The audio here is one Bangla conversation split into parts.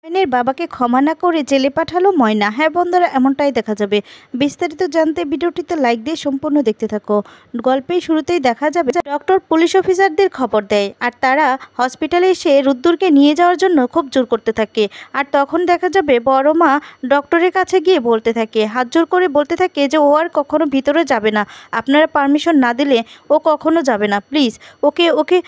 ময়নার বাবাকে ক্ষমা না করে জেলে পাঠালো ময়না। হ্যাঁ বন্ধুরা, এমনটাই দেখা যাবে। বিস্তারিত জানতে ভিডিওটিতে লাইক দিয়ে সম্পূর্ণ দেখতে থাকো। গল্পের শুরুতেই দেখা যাবে ডক্টর পুলিশ অফিসারদের খবর দেয়, আর তারা হসপিটালে এসে রুদ্দুরকে নিয়ে যাওয়ার জন্য খুব জোর করতে থাকে। আর তখন দেখা যাবে বড় মা ডক্টরের কাছে গিয়ে বলতে থাকে, হাত জোর করে বলতে থাকে যে ও আর কখনো ভিতরে যাবে না, আপনারা পারমিশন না দিলে ও কখনো যাবে না, প্লিজ ওকে ওকে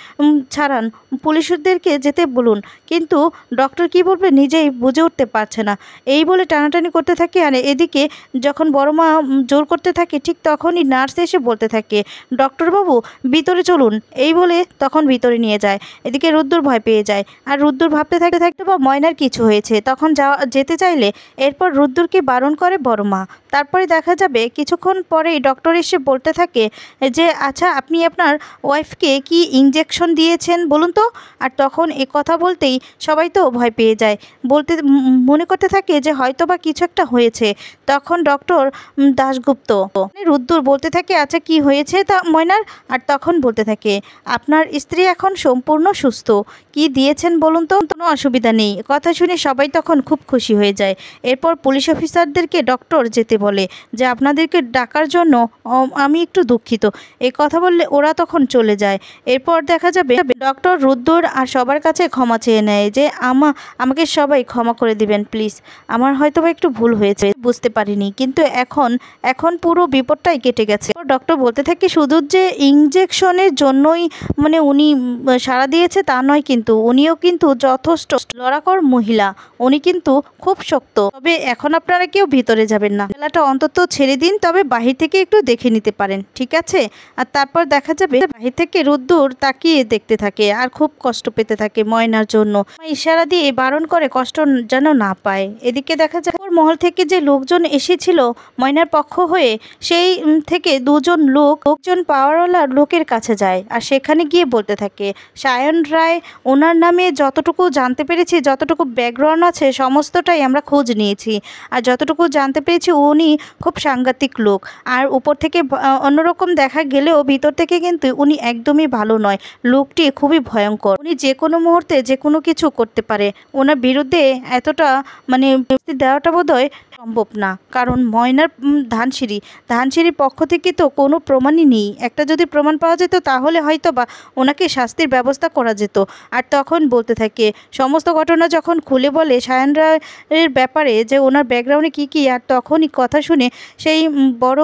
ছাড়ান, পুলিশদেরকে যেতে বলুন। কিন্তু ডক্টর কি বলবে নিজেই বুঝে উঠতে পারছে না। এই বলে টানাটানি করতে থাকে। আর এদিকে যখন বড় মা জোর করতে থাকে, ঠিক তখনই নার্স এসে বলতে থাকে, ডক্টরবাবু ভিতরে চলুন। এই বলে তখন ভিতরে নিয়ে যায়। এদিকে রুদ্দুর ভয় পেয়ে যায়। আর রুদ্দুর ভাবতে থাকতে বা ময়নার কিছু হয়েছে, তখন যেতে চাইলে এরপর রুদ্দুরকে বারণ করে বড় মা। তারপরে দেখা যাবে কিছুক্ষণ পরেই ডক্টর এসে বলতে থাকে যে আচ্ছা, আপনি আপনার ওয়াইফকে কি ইঞ্জেকশন দিয়েছেন বলুন তো। আর তখন এ কথা বলতেই সবাই তো ভয় পেয়ে যায়, বলতে মনে করতে থাকে যে হয়তো বা কিছু একটা হয়েছে। তখন ডক্টর দাশগুপ্ত রুদ্দুর বলতে থাকে, আচ্ছা কি হয়েছে তা ময়নার। আর তখন বলতে থাকে, আপনার স্ত্রী এখন সম্পূর্ণ সুস্থ, কি দিয়েছেন বলুন তো, কোনো অসুবিধা নেই। কথা শুনে সবাই তখন খুব খুশি হয়ে যায়। এরপর পুলিশ অফিসারদেরকে ডক্টর যেতে বলে যে আপনাদেরকে ডাকার জন্য আমি একটু দুঃখিত। এই কথা বললে ওরা তখন চলে যায়। এরপর দেখা যাবে ডক্টর রুদ্দুর আর সবার কাছে ক্ষমা চেয়ে নেয় যে আমাকে সবাই ক্ষমা করে দিবেন প্লিজ, আমার হয়তো বা একটু ভুল হয়েছে, বুঝতে পারিনি, কিন্তু এখন পুরো বিপদটাই কেটে গেছে। ডক্টর বলতে থাকে শুধু যে ইঞ্জেকশনের জন্যই মানে উনি সাড়া দিয়েছে তা নয়, কিন্তু উনিও কিন্তু যথেষ্ট লড়াকর মহিলা, উনি কিন্তু খুব শক্ত। তবে এখন আপনারা কেউ ভিতরে যাবেন না, খেলাটা অন্তত ছেড়ে দিন, তবে বাহির থেকে একটু দেখে নিতে পারেন, ঠিক আছে। আর তারপর দেখা যাবে বাহির থেকে রুদ্দুর তাকিয়ে দেখতে থাকে আর খুব কষ্ট পেতে থাকে ময়নার জন্য। ইশারা দিয়ে বারণ করে কষ্ট যেন না পায়। এদিকে দেখা যায় মহল থেকে যে লোকজন এসেছিল ময়নার পক্ষ হয়ে, সেই থেকে লোকজন পাওয়ারওয়ালা লোকের কাছে যায়। আর সেখানে গিয়ে বলতে থাকে, সায়ন রায় ওনার নামে যতটুকু জানতে পেরেছি, যতটুকু ব্যাকগ্রাউন্ড আছে সমস্তটাই আমরা খোঁজ নিয়েছি। আর যতটুকু জানতে পেরেছি উনি খুব সাংঘাতিক লোক। আর উপর থেকে অন্যরকম দেখা গেলেও ভিতর থেকে কিন্তু উনি একদমই ভালো নয়, লোকটি খুবই ভয়ঙ্কর, উনি যে কোনো মুহূর্তে যে কোনো কিছু করতে পারে। ওনার বিরুদ্ধে এতটা মানে দেওয়াটা বোধহয় সম্ভব না, কারণ ময়নার ধানসিঁড়ির পক্ষ থেকে তো কোনো প্রমাণই নেই। একটা যদি প্রমাণ পাওয়া যেত তাহলে হয়তো বা ওনাকে শাস্তির ব্যবস্থা করা যেত। আর তখন বলতে থাকে সমস্ত ঘটনা যখন খুলে বলে সায়ন রায়ের ব্যাপারে যে ওনার ব্যাকগ্রাউন্ডে কী। আর তখনই কথা শুনে সেই বড়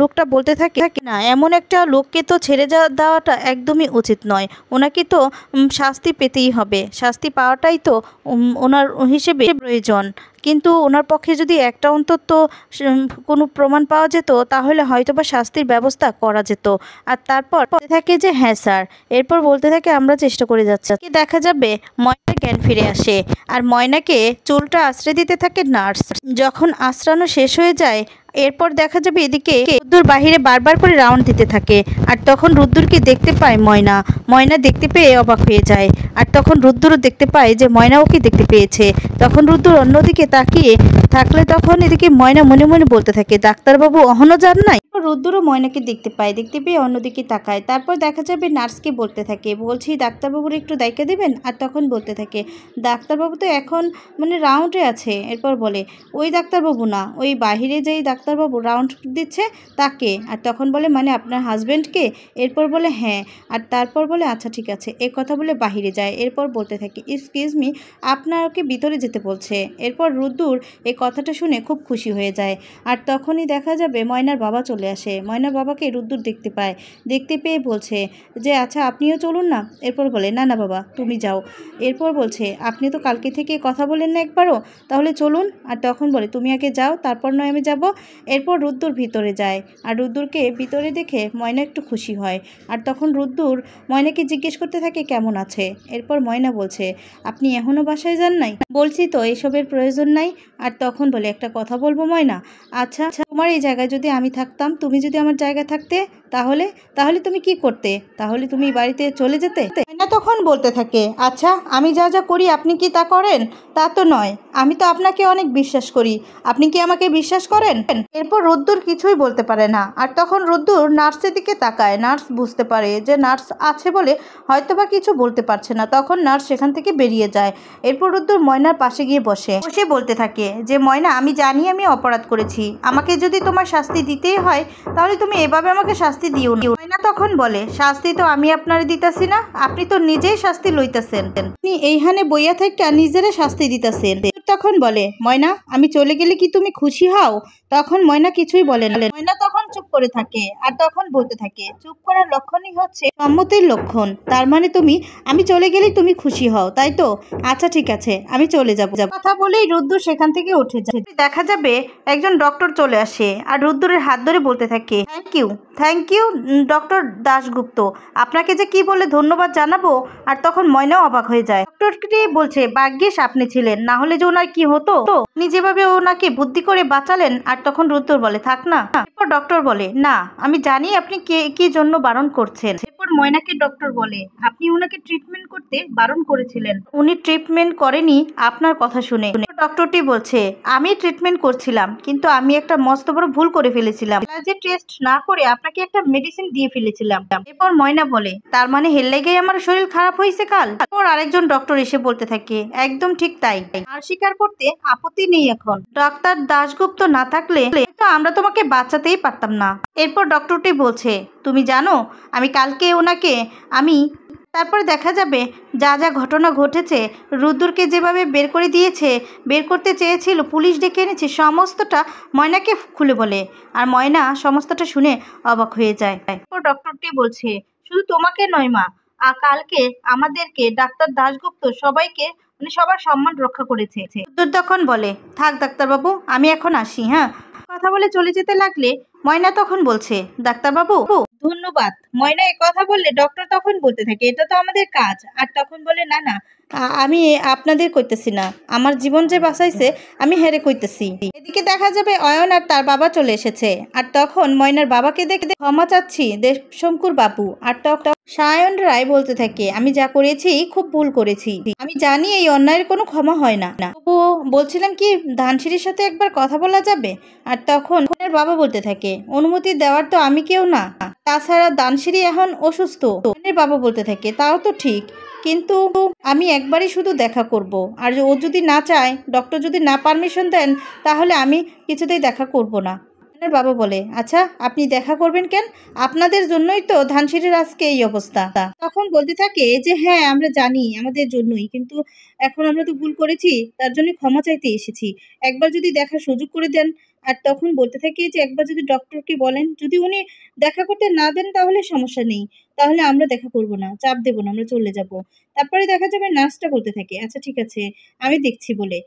লোকটা বলতে থাকে, না এমন একটা লোককে তো ছেড়ে দেওয়াটা একদমই উচিত নয়, ওনাকে তো শাস্তি পেতেই হবে, শাস্তি পাওয়াটাই তো ওনার হিসেবে প্রয়োজন। কিন্তু ওনার পক্ষে যদি একটা অন্তত কোনো প্রমাণ পাওয়া যেত তাহলে হয়তো বা শাস্তির ব্যবস্থা করা যেত। আর তারপর বলতে থাকে যে হ্যাঁ স্যার। এরপর বলতে থাকে আমরা চেষ্টা করে যাচ্ছি। দেখা যাবে ময়নার জ্ঞান ফিরে আসে আর ময়নাকে চুলটা আশ্রয় দিতে থাকে নার্স। যখন আশ্রানো শেষ হয়ে যায় এরপর দেখা যাবে এদিকে রুদ্দুর বাহিরে বারবার করে রাউন্ড দিতে থাকে। আর তখন রুদ্দুরকে দেখতে পায় ময়না দেখতে পেয়ে অবাক হয়ে যায়। আর তখন রুদ্দুরও দেখতে পায় যে ময়না ওকে দেখতে পেয়েছে। তখন রুদ্দুর অন্যদিকে তাকিয়ে থাকলে তখন এদিকে ময়না মনে মনে বলতে থাকে, ডাক্তারবাবু অহনো যান নাই। রুদ্দুরও ময়নাকে দেখতে পেয়ে অন্যদিকে তাকায়। তারপর দেখা যাবে নার্সকে বলতে থাকে, বলছি ডাক্তারবাবুর একটু দায়িত্ব দেবেন। আর তখন বলতে থাকে, ডাক্তারবাবু তো এখন মানে রাউন্ডে আছে। এরপর বলে ওই ডাক্তারবাবু না, ওই বাহিরে যেই ডাক্তারবাবু রাউন্ড দিচ্ছে তাকে। আর তখন বলে মানে আপনার হাজব্যান্ডকে। এরপর বলে হ্যাঁ। আর তারপর বলে আচ্ছা ঠিক আছে, এ কথা বলে বাহিরে যায়। এরপর বলতে থাকে, এক্সকিউজ মি, আপনাকে ভিতরে যেতে বলছে। এরপর রুদ্দুর এই কথাটা শুনে খুব খুশি হয়ে যায়। আর তখনই দেখা যাবে ময়নার বাবা চলে আসে। ময়নার বাবাকে রুদ্দুর দেখতে পেয়ে বলছে যে আচ্ছা আপনিও চলুন না। এরপর বলে না না বাবা তুমি যাও। এরপর বলছে আপনি তো কালকে থেকে কথা বলেন না একবারও, তাহলে চলুন। আর তখন বলে তুমি আগে যাও, তারপর নয় আমি যাব। এরপর রুদ্দুর ভিতরে যায়। আর রুদ্দুরকে ভিতরে দেখে ময়না একটু খুশি হয়। আর তখন রুদ্দুর ময়নাকে জিজ্ঞেস করতে থাকে কেমন আছে। এরপর ময়না বলছে আপনি এখনও বাসায় যান নাই? বলছি তো এসবের প্রয়োজন নাই। আর তখন বলে একটা কথা বলবো ময়না, আচ্ছা তোমার এই জায়গায় যদি আমি থাকতাম, তুমি যদি আমার জায়গায় থাকতে, তাহলে তাহলে তুমি কি করতে? তাহলে তুমি বাড়িতে চলে যেতে? ময়না তখন বলতে থাকে, আচ্ছা আমি যা যা করি আপনি কি তা করেন? তা তো নয়, আমি তো আপনাকে অনেক বিশ্বাস করি, আপনি কি আমাকে বিশ্বাস করেন? এরপর রোদ্দুর কিছুই বলতে পারে না। আর তখন রোদ্দুর নার্সের দিকে তাকায়। নার্স বুঝতে পারে যে নার্স আছে বলে হয়তোবা কিছু বলতে পারছে না। তখন নার্স সেখান থেকে বেরিয়ে যায়। এরপর রোদ্দুর ময়নার পাশে গিয়ে বসে বলতে থাকে যে ময়না, আমি জানি আমি অপরাধ করেছি, আমাকে যদি তোমার শাস্তি দিতেই হয় তাহলে তুমি এভাবে আমাকে শাস্তি দিও না। ময়না তখন বলে, শাস্তি তো আমি আপনারে দিতাছি না, আপনি তো নিজেই শাস্তি লইতাছেন, আপনি এইখানে বইয়া থেকে নিজেরা শাস্তি দিতাছেন। তখন বলে, ময়না আমি চলে গেলে কি তুমি খুশি হও? তখন ময়না কিছুই বলে না। ময়না তখন চুপ করে থাকে। আর তখন বলতে থাকে, চুপ করার লক্ষণই হচ্ছে সম্মতির লক্ষণ। তার মানে আমি চলে গেলেই তুমি খুশি হও, তাই তো? আচ্ছা ঠিক আছে, আমি চলে যাব। কথা বলেই রুদ্দুর সেখান থেকে উঠে যায়। দেখা যাবে একজন ডক্টর চলে আসে আর রুদ্দুরের হাত ধরে বলতে থাকে, থ্যাংক ইউ ডক্টর দাশগুপ্ত, আপনাকে যে কি বলে ধন্যবাদ জানাবো। আর তখন ময়নাও অবাক হয়ে যায়। ডক্টরটি বলছে, ভাগ্যিস আপনি ছিলেন, না হলে যে ওনার কি হতো। আপনি যেভাবে ওনাকে বুদ্ধি করে বাঁচালেন। আর তখন রুদ্দুর বলে, থাক না। এরপর ডক্টর বলে, না আমি জানি আপনি কি জন্য বারণ করছেন। এরপর ময়নাকে ডক্টর বলে, আপনি ওনাকে ট্রিটমেন্ট করতে বারণ করেছিলেন, উনি ট্রিটমেন্ট করেনি আপনার কথা শুনে। ডক্টরটি বলছে, আমি ট্রিটমেন্ট করছিলাম, কিন্তু আমি একটা মস্ত বড় ভুল করে ফেলেছিলাম, যে টেস্ট না করে আপনাকে একটা মেডিসিন দিয়ে ফেলেছিলাম। এরপর ময়না বলে, তার মানে হেল লেগেই আমার শরীর খারাপ হয়েছে কাল? তারপর আরেকজন ডক্টর এসে বলতে থাকে, একদম ঠিক তাই, আর স্বীকার করতে আপত্তি নেই। এখন ডাক্তার দাশগুপ্ত না থাকলে তো আমরা তোমাকে বাঁচাতেই পারতাম না। এরপর ডক্টরটি বলছে, তুমি জানো আমি কালকে ওনাকে তারপরে দেখা যাবে যা যা ঘটনা ঘটেছে, রুদ্দুরকে যেভাবে বের করতে চেয়েছিল, পুলিশ ডেকে এনেছে, সমস্তটা ময়নাকে খুলে বলে। আর ময়না সমস্তটা শুনে অবাক হয়ে যায়। এরপর ডক্টরটি বলছে, শুধু তোমাকে নয় মা, কালকে আমাদেরকে ডাক্তার দাশগুপ্ত সবাইকে মানে সবার সম্মান রক্ষা করেছে। রুদ্দুর তখন বলে, থাক ডাক্তারবাবু, আমি এখন আসি। হ্যাঁ, কথা বলে চলে যেতে লাগলে ময়না তখন বলছে, ডাক্তারবাবু ধন্যবাদ। ময়না কথা বললে ডক্টর তখন বলতে থাকে, এটা তো আমাদের কাজ। আর তখন বলে, না না, আমি আপনাদের কইতেছি না, আমার জীবন যে বাঁচাইছে আমি হেরে কইতেছি। এদিকে দেখা যাবে অয়ন আর তার বাবা চলে এসেছে। আর তখন ময়নার বাবাকে দেখে ক্ষমা চাচ্ছি দেবশঙ্কর বাবু। আর সায়ন রায় বলতে থাকে, আমি যা করেছি খুব ভুল করেছি, আমি জানি এই অন্যায়ের কোনো ক্ষমা হয় না, তবুও বলছিলাম কি ধানসিঁড়ির সাথে একবার কথা বলা যাবে? আর তখন বাবা বলতে থাকে, অনুমতি দেওয়ার তো আমি কেউ না, তাছাড়া ধানসিঁড়ি এখন অসুস্থ। বাবা বলতে থাকে, তাও তো ঠিক, কিন্তু আমি একবারই শুধু দেখা করব, আর ও যদি না চায়, ডক্টর যদি না পারমিশন দেন, তাহলে আমি কিছুতেই দেখা করব না। বাবা বলে, আচ্ছা আপনি দেখা করবেন কেন? আপনাদের জন্যই তো ধানসিঁড়ির আজকে এই অবস্থা। তখন বলতে থাকে যে হ্যাঁ আমরা জানি আমাদের জন্যই, কিন্তু এখন আমরা তো ভুল করেছি, তার জন্য ক্ষমা চাইতে এসেছি, একবার যদি দেখার সুযোগ করে দেন। আর তখন বলতে থাকি যে একবার যদি ডক্টরকে বলেন, যদি উনি দেখা করতে না দেন তাহলে সমস্যা নেই, তাহলে আমরা দেখা করব না, চাপ দেব না, আমরা চলে যাব। তারপরে দেখা যাবে নার্সটা বলতে থাকে, আচ্ছা ঠিক আছে আমি দেখছি বলে।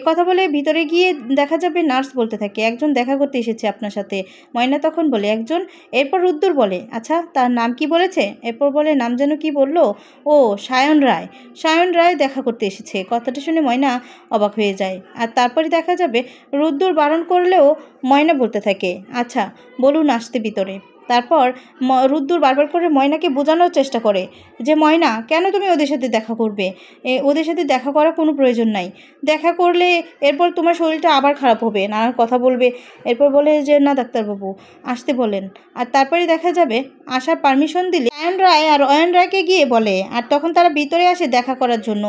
কথা বলে ভিতরে গিয়ে দেখা যাবে নার্স বলতে থাকে, একজন দেখা করতে এসেছে আপনার সাথে। ময়না তখন বলে, একজন? এরপর রুদ্দুর বলে, আচ্ছা তার নাম কি বলেছে? এরপর বলে, নাম যেন কি বললো, ও সায়ন রায়। সায়ন রায় দেখা করতে এসেছে। কথাটা শুনে ময়না অবাক হয়ে যায়। আর তারপরে দেখা যাবে রুদ্দুর বারণ করলেও ময়না বলতে থাকে, আচ্ছা বলুন আসতে ভিতরে। তারপর রুদ্দুর বারবার করে ময়নাকে বোঝানোর চেষ্টা করে যে ময়না কেন তুমি ওদের সাথে দেখা করবে, ওদের সাথে দেখা করার কোনো প্রয়োজন নাই, দেখা করলে এরপর তোমার শরীরটা আবার খারাপ হবে, নানান কথা বলবে। এরপর বলে যে না ডাক্তারবাবু আসতে বলেন। আর তারপরে দেখা যাবে আসার পারমিশন দিলে সায়ন রায় আর অয়ন রায়কে গিয়ে বলে। আর তখন তারা ভিতরে আসে দেখা করার জন্য।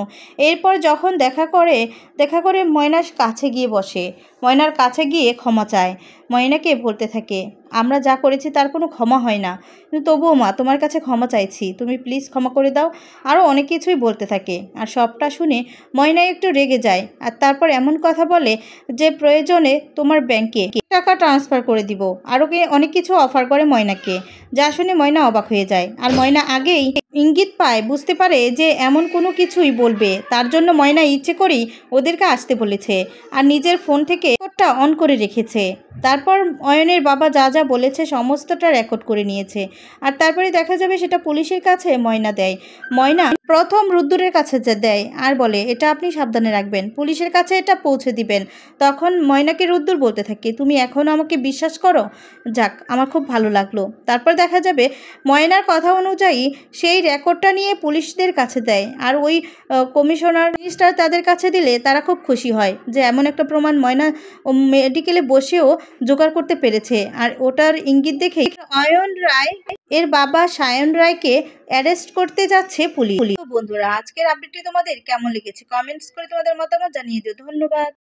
এরপর যখন দেখা করে ময়নার কাছে গিয়ে বসে, ময়নার কাছে গিয়ে ক্ষমা চায়। ময়নাকে বলতে থাকে, আমরা যা করেছি তার কোনো ক্ষমা হয় না, কিন্তু তবুও মা তোমার কাছে ক্ষমা চাইছি, তুমি প্লিজ ক্ষমা করে দাও। আরও অনেক কিছুই বলতে থাকে। আর সবটা শুনে ময়না একটু রেগে যায়। আর তারপর এমন কথা বলে যে প্রয়োজনে তোমার ব্যাংকে টাকা ট্রান্সফার করে দিব, আরও অনেক কিছু অফার করে ময়নাকে। যা শুনে ময়না অবাক হয়ে যায়। আর ময়না আগেই ইঙ্গিত পায়, বুঝতে পারে যে এমন কোনো কিছুই বলবে, তার জন্য ময়না ইচ্ছে করেই ওদেরকে আসতে বলেছে আর নিজের ফোন থেকে রেকর্ডটা অন করে রেখেছে। তারপর অয়নের বাবা যা যা বলেছে সমস্তটা রেকর্ড করে নিয়েছে। আর তারপরে দেখা যাবে সেটা পুলিশের কাছে ময়না দেয়। ময়না প্রথম রুদ্দুরের কাছে দেয় আর বলে, এটা আপনি সাবধানে রাখবেন, পুলিশের কাছে এটা পৌঁছে দিবেন। তখন ময়নাকে রুদ্দুর বলতে থাকে, তুমি এখনও আমাকে বিশ্বাস করো? যাক, আমার খুব ভালো লাগলো। তারপর দেখা যাবে ময়নার কথা অনুযায়ী সেই রেকর্ডটা নিয়ে পুলিশদের কাছে দেয়, আর ওই কমিশনার জিনিসটা তাদের কাছে দিলে তারা খুব খুশি হয় যে এমন একটা প্রমাণ ময়না মেডিকেলে বসেও জোগাড় করতে পেরেছে। আর ওটার ইঙ্গিত দেখেই অয়ন রায় এর বাবা সায়ন রায়কে অ্যারেস্ট করতে যাচ্ছে পুলিশ। তো বন্ধুরা, আজকের আপডেটটি তোমাদের কেমন লেগেছে কমেন্টস করে তোমাদের মতামত জানিয়ে দিও। ধন্যবাদ।